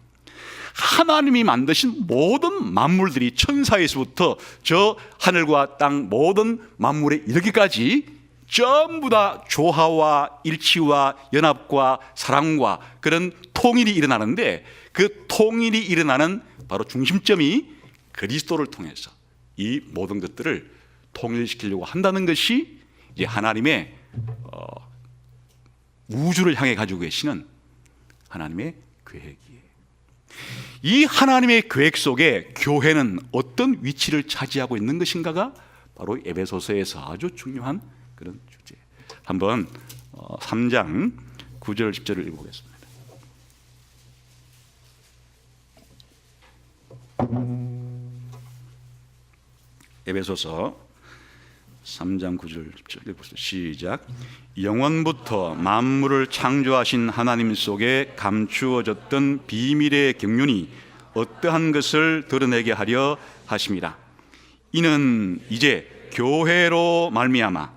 하나님이 만드신 모든 만물들이 천사에서부터 저 하늘과 땅 모든 만물에 이르기까지 전부 다 조화와 일치와 연합과 사랑과 그런 통일이 일어나는데, 그 통일이 일어나는 바로 중심점이 그리스도를 통해서 이 모든 것들을 통일시키려고 한다는 것이 이제 하나님의 우주를 향해 가지고 계시는 하나님의 계획이에요. 이 하나님의 계획 속에 교회는 어떤 위치를 차지하고 있는 것인가가 바로 에베소서에서 아주 중요한 그런 주제. 한번 3장 9절 10절을 읽어보겠습니다. 에베소서 3장 9절 10절 읽어보세요. 시작. 영원부터 만물을 창조하신 하나님 속에 감추어졌던 비밀의 경륜이 어떠한 것을 드러내게 하려 하심이라. 이는 이제 교회로 말미암아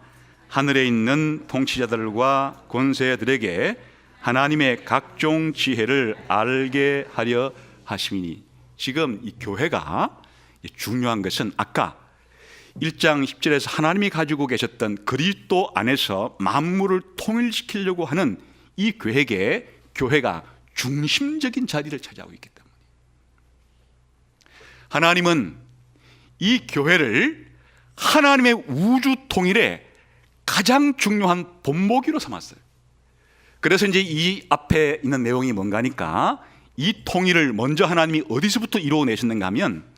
하늘에 있는 통치자들과 권세들에게 하나님의 각종 지혜를 알게 하려 하심이니. 지금 이 교회가 중요한 것은 아까 1장 10절에서 하나님이 가지고 계셨던 그리스도 안에서 만물을 통일시키려고 하는 이 계획에 교회가 중심적인 자리를 차지하고 있기 때문에 하나님은 이 교회를 하나님의 우주 통일의 가장 중요한 본보기로 삼았어요. 그래서 이제 이 앞에 있는 내용이 뭔가 하니까, 이 통일을 먼저 하나님이 어디서부터 이루어내셨는가 하면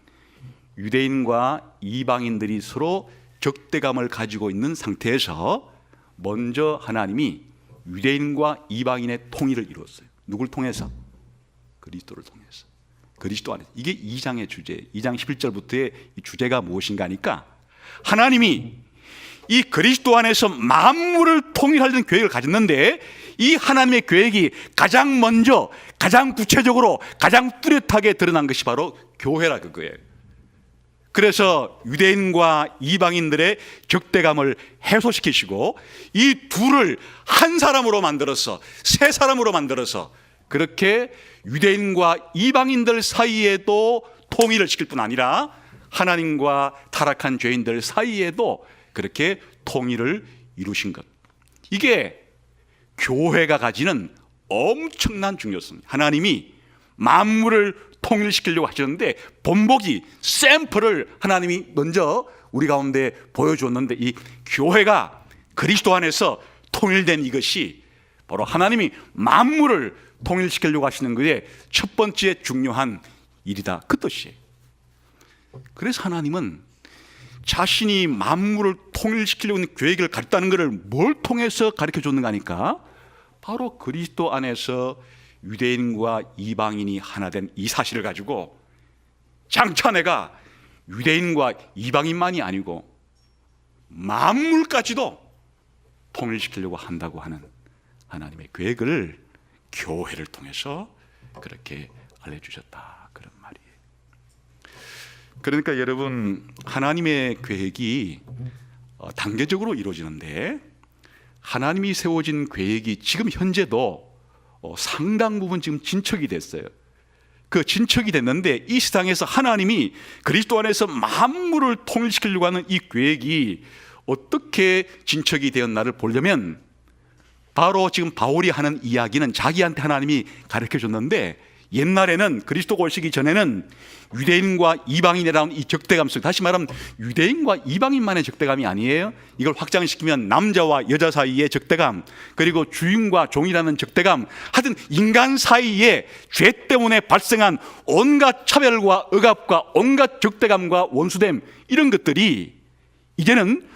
유대인과 이방인들이 서로 적대감을 가지고 있는 상태에서 먼저 하나님이 유대인과 이방인의 통일을 이루었어요. 누굴 통해서? 그리스도를 통해서. 그리스도 안에서. 이게 2장의 주제, 2장 11절부터의 이 주제가 무엇인가 하니까, 하나님이 이 그리스도 안에서 만물을 통일하려는 계획을 가졌는데, 이 하나님의 계획이 가장 먼저, 가장 구체적으로, 가장 뚜렷하게 드러난 것이 바로 교회라 그거예요. 그래서 유대인과 이방인들의 적대감을 해소시키시고 이 둘을 한 사람으로 만들어서, 세 사람으로 만들어서, 그렇게 유대인과 이방인들 사이에도 통일을 시킬 뿐 아니라 하나님과 타락한 죄인들 사이에도 그렇게 통일을 이루신 것. 이게 교회가 가지는 엄청난 중요성. 하나님이 만물을 통일시키려고 하셨는데 본보기 샘플을 하나님이 먼저 우리 가운데 보여주었는데, 이 교회가 그리스도 안에서 통일된 이것이 바로 하나님이 만물을 통일시키려고 하시는 것의 첫 번째 중요한 일이다, 그 뜻이에요. 그래서 하나님은 자신이 만물을 통일시키려고 하는 계획을 가졌다는 것을 뭘 통해서 가르쳐 줬는가 하니까, 바로 그리스도 안에서 유대인과 이방인이 하나 된 이 사실을 가지고 장차 내가 유대인과 이방인만이 아니고 만물까지도 통일시키려고 한다고 하는 하나님의 계획을 교회를 통해서 그렇게 알려주셨다, 그런 말이에요. 그러니까 여러분, 하나님의 계획이 단계적으로 이루어지는데, 하나님이 세워진 계획이 지금 현재도 상당 부분 지금 진척이 됐어요. 그 진척이 됐는데, 이 세상에서 하나님이 그리스도 안에서 만물을 통일시키려고 하는 이 계획이 어떻게 진척이 되었나를 보려면, 바로 지금 바울이 하는 이야기는 자기한테 하나님이 가르쳐 줬는데, 옛날에는 그리스도가 오시기 전에는 유대인과 이방인이라는 이 적대감 속, 다시 말하면 유대인과 이방인만의 적대감이 아니에요. 이걸 확장시키면 남자와 여자 사이의 적대감, 그리고 주인과 종이라는 적대감, 하여튼 인간 사이에 죄 때문에 발생한 온갖 차별과 억압과 온갖 적대감과 원수됨, 이런 것들이 이제는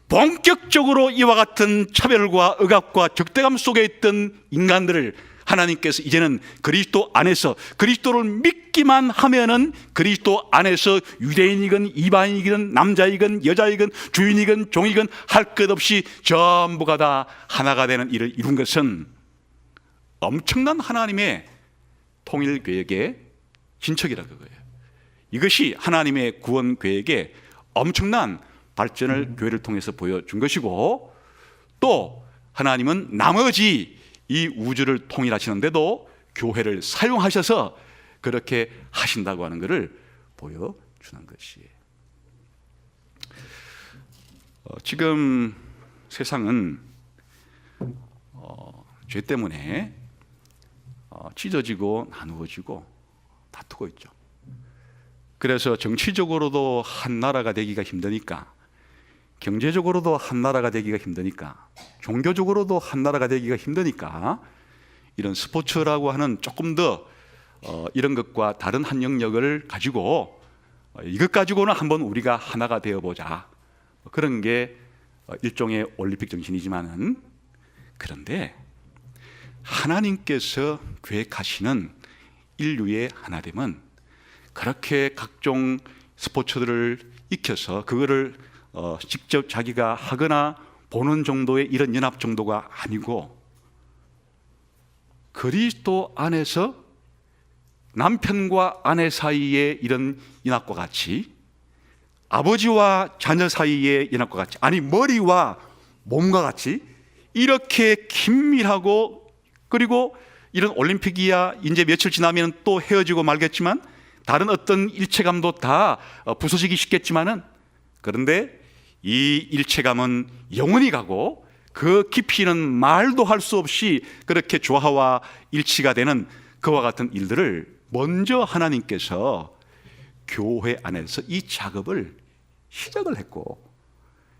본격적으로 이와 같은 차별과 억압과 적대감 속에 있던 인간들을 하나님께서 이제는 그리스도 안에서, 그리스도를 믿기만 하면은 그리스도 안에서 유대인이건 이방인이건 남자이건 여자이건 주인이건 종이건 할 것 없이 전부가 다 하나가 되는 일을 이룬 것은 엄청난 하나님의 통일 계획의 진척이라고 그거예요. 이것이 하나님의 구원 계획의 엄청난 발전을 교회를 통해서 보여준 것이고, 또 하나님은 나머지 이 우주를 통일하시는데도 교회를 사용하셔서 그렇게 하신다고 하는 것을 보여주는 것이에요. 지금 세상은 죄 때문에 찢어지고 나누어지고 다투고 있죠. 그래서 정치적으로도 한 나라가 되기가 힘드니까, 경제적으로도 한 나라가 되기가 힘드니까, 종교적으로도 한 나라가 되기가 힘드니까, 이런 스포츠라고 하는 조금 더 이런 것과 다른 한 영역을 가지고 이것 가지고는 한번 우리가 하나가 되어보자, 그런 게 일종의 올림픽 정신이지만은, 그런데 하나님께서 계획하시는 인류의 하나됨은 그렇게 각종 스포츠들을 익혀서 그거를 직접 자기가 하거나 보는 정도의 이런 연합 정도가 아니고, 그리스도 안에서 남편과 아내 사이의 이런 연합과 같이, 아버지와 자녀 사이의 연합과 같이, 아니 머리와 몸과 같이 이렇게 긴밀하고, 그리고 이런 올림픽이야 이제 며칠 지나면 또 헤어지고 말겠지만, 다른 어떤 일체감도 다 부서지기 쉽겠지만은, 그런데 이 일체감은 영원히 가고 그 깊이는 말도 할 수 없이 그렇게 조화와 일치가 되는 그와 같은 일들을 먼저 하나님께서 교회 안에서 이 작업을 시작을 했고,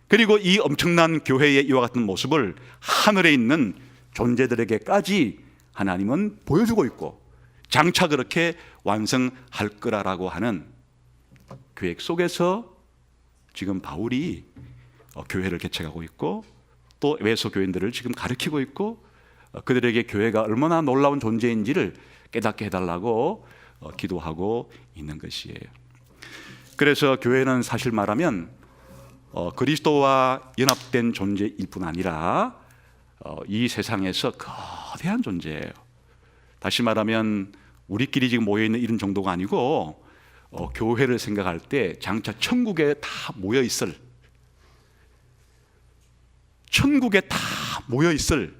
그리고 이 엄청난 교회의 이와 같은 모습을 하늘에 있는 존재들에게까지 하나님은 보여주고 있고, 장차 그렇게 완성할 거라라고 하는 계획 속에서 지금 바울이 교회를 개척하고 있고, 또 외소 교인들을 지금 가르치고 있고, 그들에게 교회가 얼마나 놀라운 존재인지를 깨닫게 해달라고 기도하고 있는 것이에요. 그래서 교회는 사실 말하면 그리스도와 연합된 존재일 뿐 아니라 이 세상에서 거대한 존재예요. 다시 말하면 우리끼리 지금 모여있는 이런 정도가 아니고, 교회를 생각할 때 장차 천국에 다 모여있을, 천국에 다 모여있을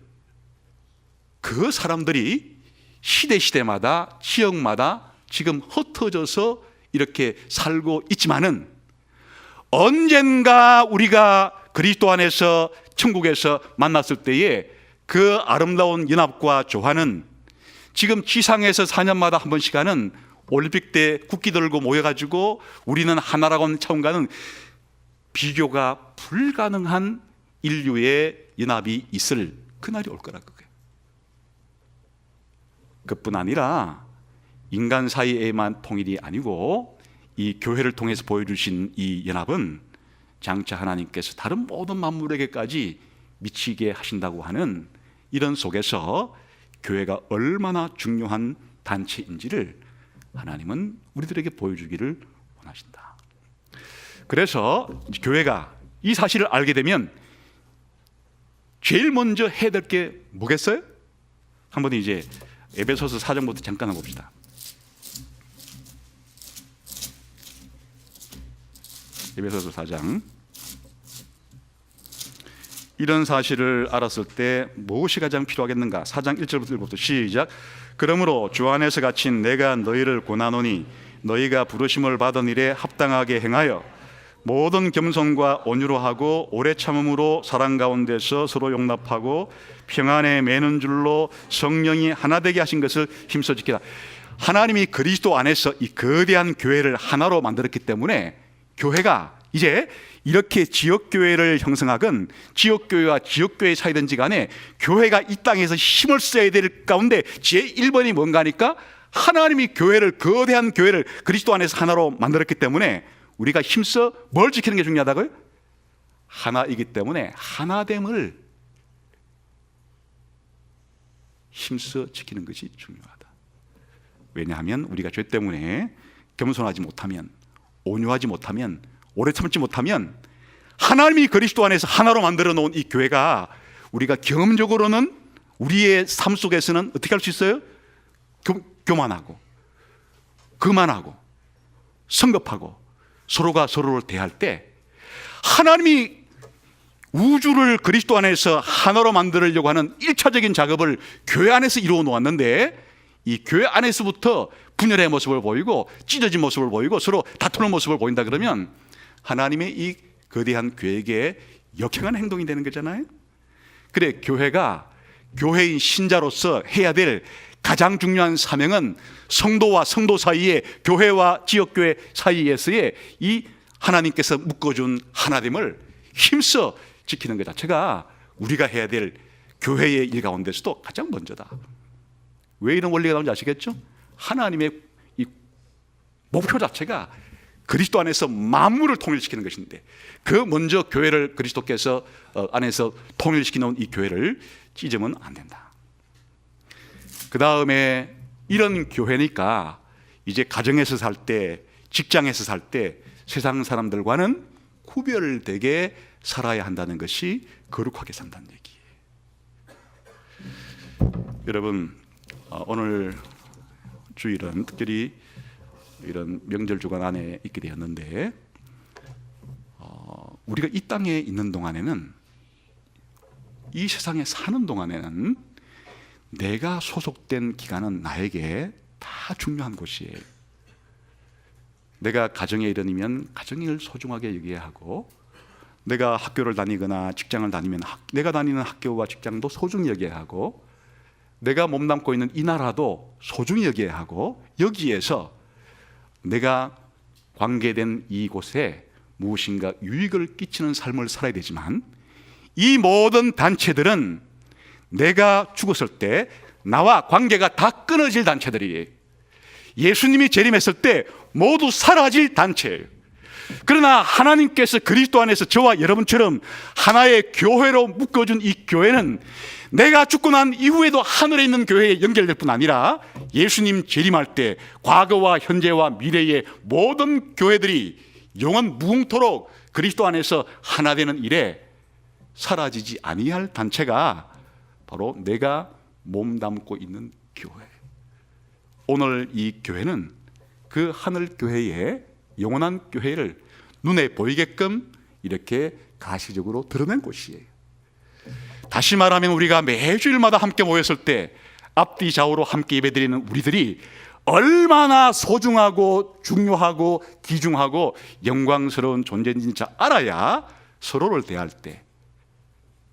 그 사람들이 시대마다 지역마다 지금 흩어져서 이렇게 살고 있지만은, 언젠가 우리가 그리스도 안에서 천국에서 만났을 때에 그 아름다운 연합과 조화는 지금 지상에서 4년마다 한 번씩 하는 올림픽 때 국기 들고 모여가지고 우리는 하나라고 하는 차원과는 비교가 불가능한 인류의 연합이 있을 그날이 올 거라고. 그뿐 아니라 인간 사이에만 통일이 아니고 이 교회를 통해서 보여주신 이 연합은 장차 하나님께서 다른 모든 만물에게까지 미치게 하신다고 하는 이런 속에서 교회가 얼마나 중요한 단체인지를 하나님은 우리들에게 보여주기를 원하신다. 그래서 교회가 이 사실을 알게 되면 제일 먼저 해야 될 게 뭐겠어요? 한번 이제 에베소서 4장부터 잠깐 봅시다. 에베소서 4장. 이런 사실을 알았을 때 무엇이 가장 필요하겠는가? 4장 1절부터 시작. 그러므로 주 안에서 갇힌 내가 너희를 권하노니 너희가 부르심을 받은 일에 합당하게 행하여 모든 겸손과 온유로 하고 오래 참음으로 사랑 가운데서 서로 용납하고 평안에 매는 줄로 성령이 하나 되게 하신 것을 힘써 지키라. 하나님이 그리스도 안에서 이 거대한 교회를 하나로 만들었기 때문에 교회가 이제 이렇게 지역교회를 형성하건 지역교회와 지역교회 사이든지 간에 교회가 이 땅에서 힘을 써야 될 가운데 제1번이 뭔가 하니까 하나님이 교회를, 거대한 교회를 그리스도 안에서 하나로 만들었기 때문에 우리가 힘써 뭘 지키는 게 중요하다고요? 하나이기 때문에 하나됨을 힘써 지키는 것이 중요하다. 왜냐하면 우리가 죄 때문에 겸손하지 못하면, 온유하지 못하면, 오래 참지 못하면 하나님이 그리스도 안에서 하나로 만들어 놓은 이 교회가 우리가 경험적으로는 우리의 삶 속에서는 어떻게 할 수 있어요? 교만하고 거만하고 성급하고 서로가 서로를 대할 때 하나님이 우주를 그리스도 안에서 하나로 만들려고 하는 1차적인 작업을 교회 안에서 이루어 놓았는데 이 교회 안에서부터 분열의 모습을 보이고 찢어진 모습을 보이고 서로 다투는 모습을 보인다 그러면 하나님의 이 거대한 교회에게 역행한 행동이 되는 거잖아요. 그래, 교회가 교회인 신자로서 해야 될 가장 중요한 사명은 성도와 성도 사이에, 교회와 지역교회 사이에서의 이 하나님께서 묶어준 하나됨을 힘써 지키는 것 자체가 우리가 해야 될 교회의 일 가운데서도 가장 먼저다. 왜 이런 원리가 나오는지 아시겠죠? 하나님의 이 목표 자체가 그리스도 안에서 만물을 통일시키는 것인데 그 먼저 교회를 그리스도께서 안에서 통일시켜 놓은 이 교회를 찢으면 안 된다. 그 다음에 이런 교회니까 이제 가정에서 살 때, 직장에서 살 때 세상 사람들과는 구별되게 살아야 한다는 것이 거룩하게 산다는 얘기예요. 여러분, 오늘 주일은 특별히 이런 명절 주간 안에 있게 되었는데 우리가 이 땅에 있는 동안에는, 이 세상에 사는 동안에는 내가 소속된 기관은 나에게 다 중요한 곳이에요. 내가 가정의 일원이면 가정을 소중하게 여겨야 하고, 내가 학교를 다니거나 직장을 다니면 내가 다니는 학교와 직장도 소중히 여겨야 하고, 내가 몸담고 있는 이 나라도 소중히 여겨야 하고, 여기에서 내가 관계된 이곳에 무엇인가 유익을 끼치는 삶을 살아야 되지만, 이 모든 단체들은 내가 죽었을 때 나와 관계가 다 끊어질 단체들이에요. 예수님이 재림했을 때 모두 사라질 단체예요. 그러나 하나님께서 그리스도 안에서 저와 여러분처럼 하나의 교회로 묶어준 이 교회는 내가 죽고 난 이후에도 하늘에 있는 교회에 연결될 뿐 아니라 예수님 재림할 때 과거와 현재와 미래의 모든 교회들이 영원 무궁토록 그리스도 안에서 하나 되는 일에 사라지지 아니할 단체가 바로 내가 몸담고 있는 교회. 오늘 이 교회는 그 하늘 교회의 영원한 교회를 눈에 보이게끔 이렇게 가시적으로 드러낸 곳이에요. 다시 말하면 우리가 매주일마다 함께 모였을 때 앞뒤 좌우로 함께 예배드리는 우리들이 얼마나 소중하고 중요하고 귀중하고 영광스러운 존재인지 진짜 알아야 서로를 대할 때,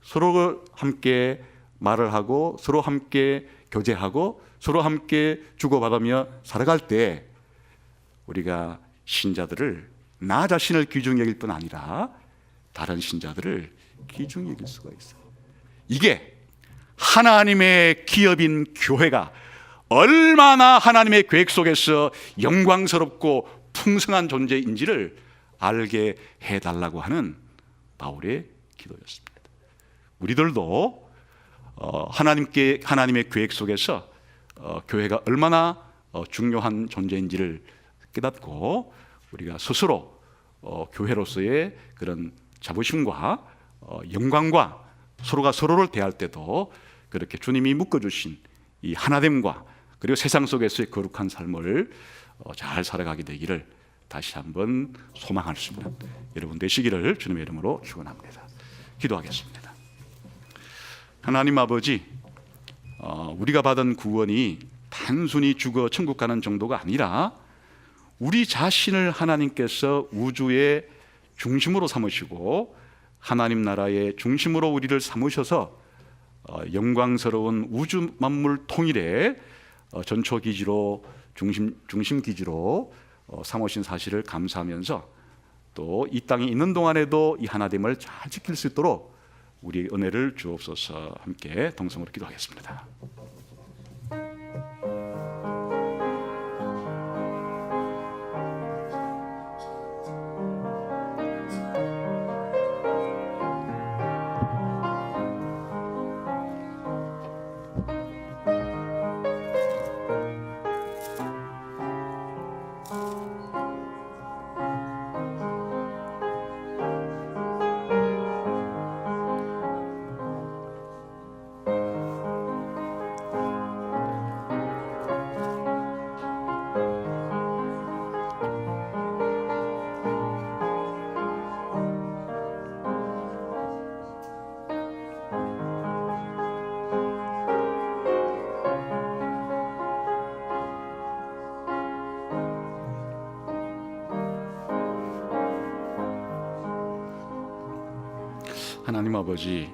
서로를 함께 말을 하고 서로 함께 교제하고 서로 함께 주고받으며 살아갈 때 우리가 신자들을 나 자신을 귀중히 여길 뿐 아니라 다른 신자들을 귀중히 여길 수가 있어요. 이게 하나님의 기업인 교회가 얼마나 하나님의 계획 속에서 영광스럽고 풍성한 존재인지를 알게 해달라고 하는 바울의 기도였습니다. 우리들도 하나님의 계획 속에서 교회가 얼마나 중요한 존재인지를 깨닫고 우리가 스스로 교회로서의 그런 자부심과 영광과 서로가 서로를 대할 때도 그렇게 주님이 묶어주신 이 하나됨과 그리고 세상 속에서의 거룩한 삶을 잘 살아가게 되기를 다시 한번 소망할 수 있는 여러분 되시기를 주님의 이름으로 축원합니다. 기도하겠습니다. 하나님 아버지, 우리가 받은 구원이 단순히 죽어 천국 가는 정도가 아니라 우리 자신을 하나님께서 우주의 중심으로 삼으시고 하나님 나라의 중심으로 우리를 삼으셔서 영광스러운 우주 만물 통일의 전초기지로 중심기지로 삼으신 사실을 감사하면서 또 이 땅에 있는 동안에도 이 하나됨을 잘 지킬 수 있도록 우리 은혜를 주옵소서. 함께 동성으로 기도하겠습니다. 하나님 아버지,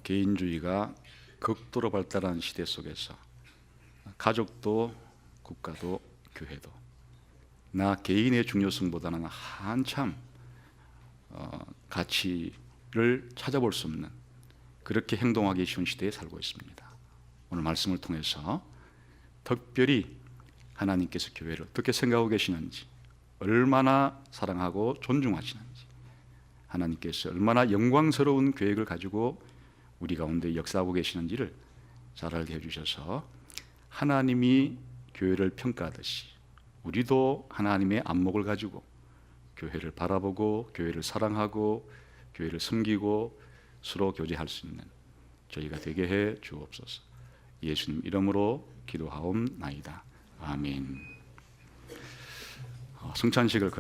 개인주의가 극도로 발달한 시대 속에서 가족도 국가도 교회도 나 개인의 중요성보다는 한참 가치를 찾아볼 수 없는 그렇게 행동하기 쉬운 시대에 살고 있습니다. 오늘 말씀을 통해서 특별히 하나님께서 교회를 어떻게 생각하고 계시는지, 얼마나 사랑하고 존중하시는지, 하나님께서 얼마나 영광스러운 계획을 가지고 우리 가운데 역사하고 계시는지를 잘 알게 해주셔서 하나님이 교회를 평가하듯이 우리도 하나님의 안목을 가지고 교회를 바라보고 교회를 사랑하고 교회를 섬기고 서로 교제할 수 있는 저희가 되게 해 주옵소서. 예수님 이름으로 기도하옵나이다. 아멘. 성찬식을